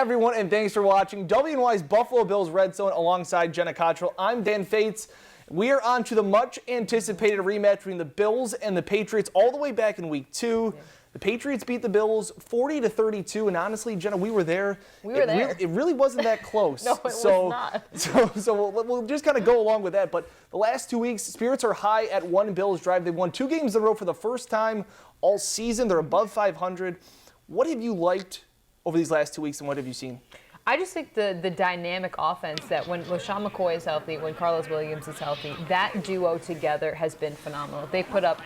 everyone, and thanks for watching WENY's Buffalo Bills Red Zone alongside Jenna Cottrell. I'm Dan Fates. We are on to the much-anticipated rematch between the Bills and the Patriots all the way back in Week 2. Yeah. The Patriots beat the Bills 40-32, and honestly, Jenna, we were there. It really wasn't that close. No, it was not. So we'll just kind of go along with that. But the last 2 weeks, spirits are high at one Bills drive. They won 2 games in a row for the first time all season. They're above 500. What have you liked over these last 2 weeks, and what have you seen? I just think the dynamic offense that when LaShawn McCoy is healthy, when Carlos Williams is healthy, that duo together has been phenomenal. They put up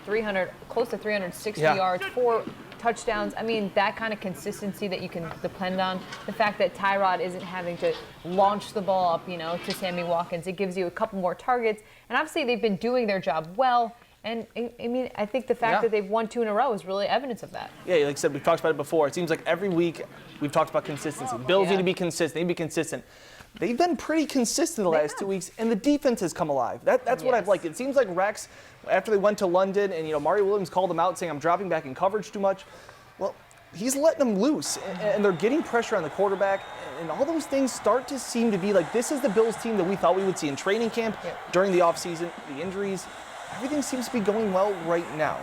close to 360 yards, 4 touchdowns. I mean, that kind of consistency that you can depend on. The fact that Tyrod isn't having to launch the ball up, to Sammy Watkins, it gives you a couple more targets. And obviously, they've been doing their job well. And, I mean, I think the fact that they've won 2 in a row is really evidence of that. Yeah, like I said, we've talked about it before. It seems like every week we've talked about consistency. Bills need to be consistent. They need to be consistent. They've been pretty consistent the last 2 weeks, and the defense has come alive. That's what I've liked. It seems like Rex, after they went to London, and, Mario Williams called them out saying, I'm dropping back in coverage too much. Well, he's letting them loose, and they're getting pressure on the quarterback, and all those things start to seem to be like, this is the Bills team that we thought we would see in training camp, during the offseason, the injuries. Everything seems to be going well right now.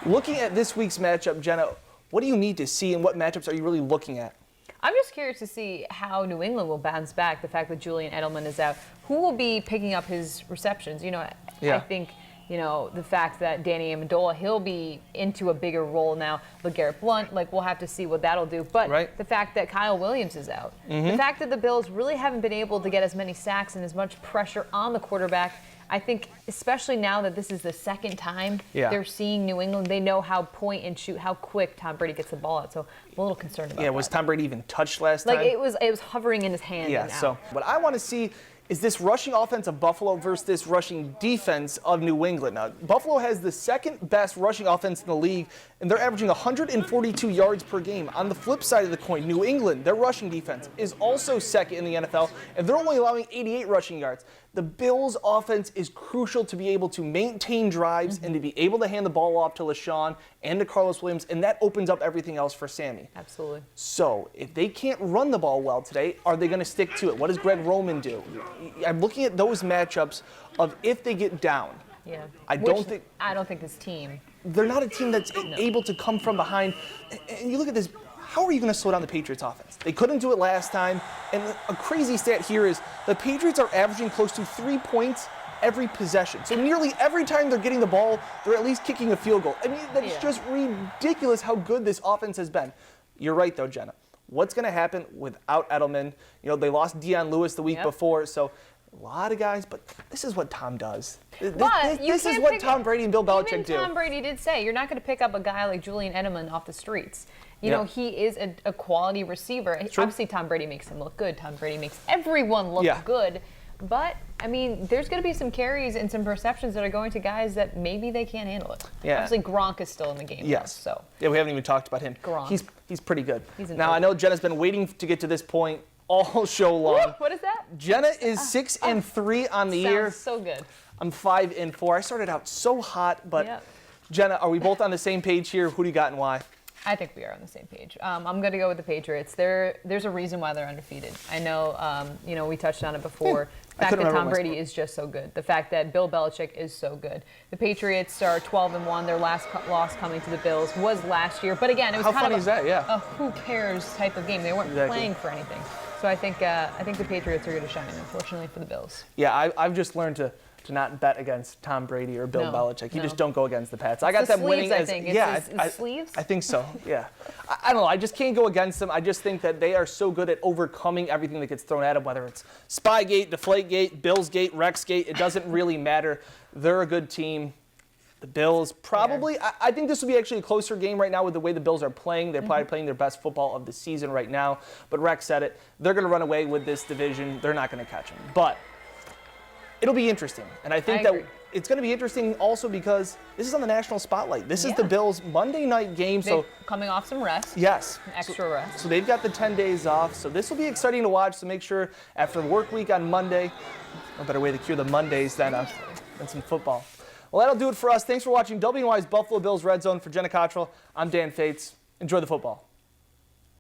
Looking at this week's matchup, Jenna, what do you need to see, and what matchups are you really looking at? I'm just curious to see how New England will bounce back, the fact that Julian Edelman is out. Who will be picking up his receptions? I think, the fact that Danny Amendola, he'll be into a bigger role now. LeGarrette Blount, we'll have to see what that'll do. But the fact that Kyle Williams is out, the fact that the Bills really haven't been able to get as many sacks and as much pressure on the quarterback, I think, especially now that this is the second time they're seeing New England, they know how point and shoot, how quick Tom Brady gets the ball out. So I'm a little concerned about that. Was Tom Brady even touched last time? It was hovering in his hand. Yeah, so what I want to see is this rushing offense of Buffalo versus this rushing defense of New England. Now, Buffalo has the second best rushing offense in the league, and they're averaging 142 yards per game. On the flip side of the coin, New England, their rushing defense, is also second in the NFL, and they're only allowing 88 rushing yards. The Bills' offense is crucial to be able to maintain drives and to be able to hand the ball off to LaShawn and to Carlos Williams, and that opens up everything else for Sammy. Absolutely. So, if they can't run the ball well today, are they going to stick to it? What does Greg Roman do? I'm looking at those matchups of if they get down. Yeah. I don't think this team. They're not a team that's able to come from behind. And you look at this. How are you going to slow down the Patriots offense? They couldn't do it last time. And a crazy stat here is the Patriots are averaging close to 3 points every possession. So nearly every time they're getting the ball, they're at least kicking a field goal. I mean, that's just ridiculous how good this offense has been. You're right, though, Jenna. What's going to happen without Edelman? They lost Dion Lewis the week before, so a lot of guys, but this is what Tom does. This is what Tom Brady and Bill Belichick do. Tom Brady did say, you're not going to pick up a guy like Julian Edelman off the streets. He is a quality receiver. Obviously, Tom Brady makes him look good. Tom Brady makes everyone look good. But, I mean, there's going to be some carries and some perceptions that are going to guys that maybe they can't handle it. Yeah. Obviously, Gronk is still in the game. Yes. So. Yeah, we haven't even talked about him. Gronk. He's pretty good. Now, I know Jenna's been waiting to get to this point all show long. What is that? Jenna is 6-3 on the year. Sounds so good. I'm 5-4. I started out so hot, but Jenna, are we both on the same page here? Who do you got and why? I think we are on the same page. I'm going to go with the Patriots. There's a reason why they're undefeated. I know, we touched on it before. The fact that Tom Brady is just so good. The fact that Bill Belichick is so good. The Patriots are 12-1. Their last loss coming to the Bills was last year. But again, it was kind of a who cares type of game. They weren't playing for anything. So I think the Patriots are going to shine, unfortunately, for the Bills. Yeah, I've just learned to not bet against Tom Brady or Bill Belichick. You just don't go against the Pats. I got them winning. I think. Sleeves? I think so, yeah. I don't know. I just can't go against them. I just think that they are so good at overcoming everything that gets thrown at them, whether it's Spygate, Deflategate, Billsgate, Rexgate. It doesn't really matter. They're a good team. The Bills probably, I think this will be actually a closer game right now with the way the Bills are playing. They're probably playing their best football of the season right now. But Rex said it. They're going to run away with this division. They're not going to catch them. But it'll be interesting. And I think that it's going to be interesting also because this is on the national spotlight. This is the Bills' Monday night game. So coming off some rest. Yes. Extra rest. So they've got the 10 days off. So this will be exciting to watch. So make sure after the work week on Monday, no better way to cure the Mondays than some football. Well, that'll do it for us. Thanks for watching WENY's Buffalo Bills Red Zone. For Jenna Cottrell, I'm Dan Fates. Enjoy the football.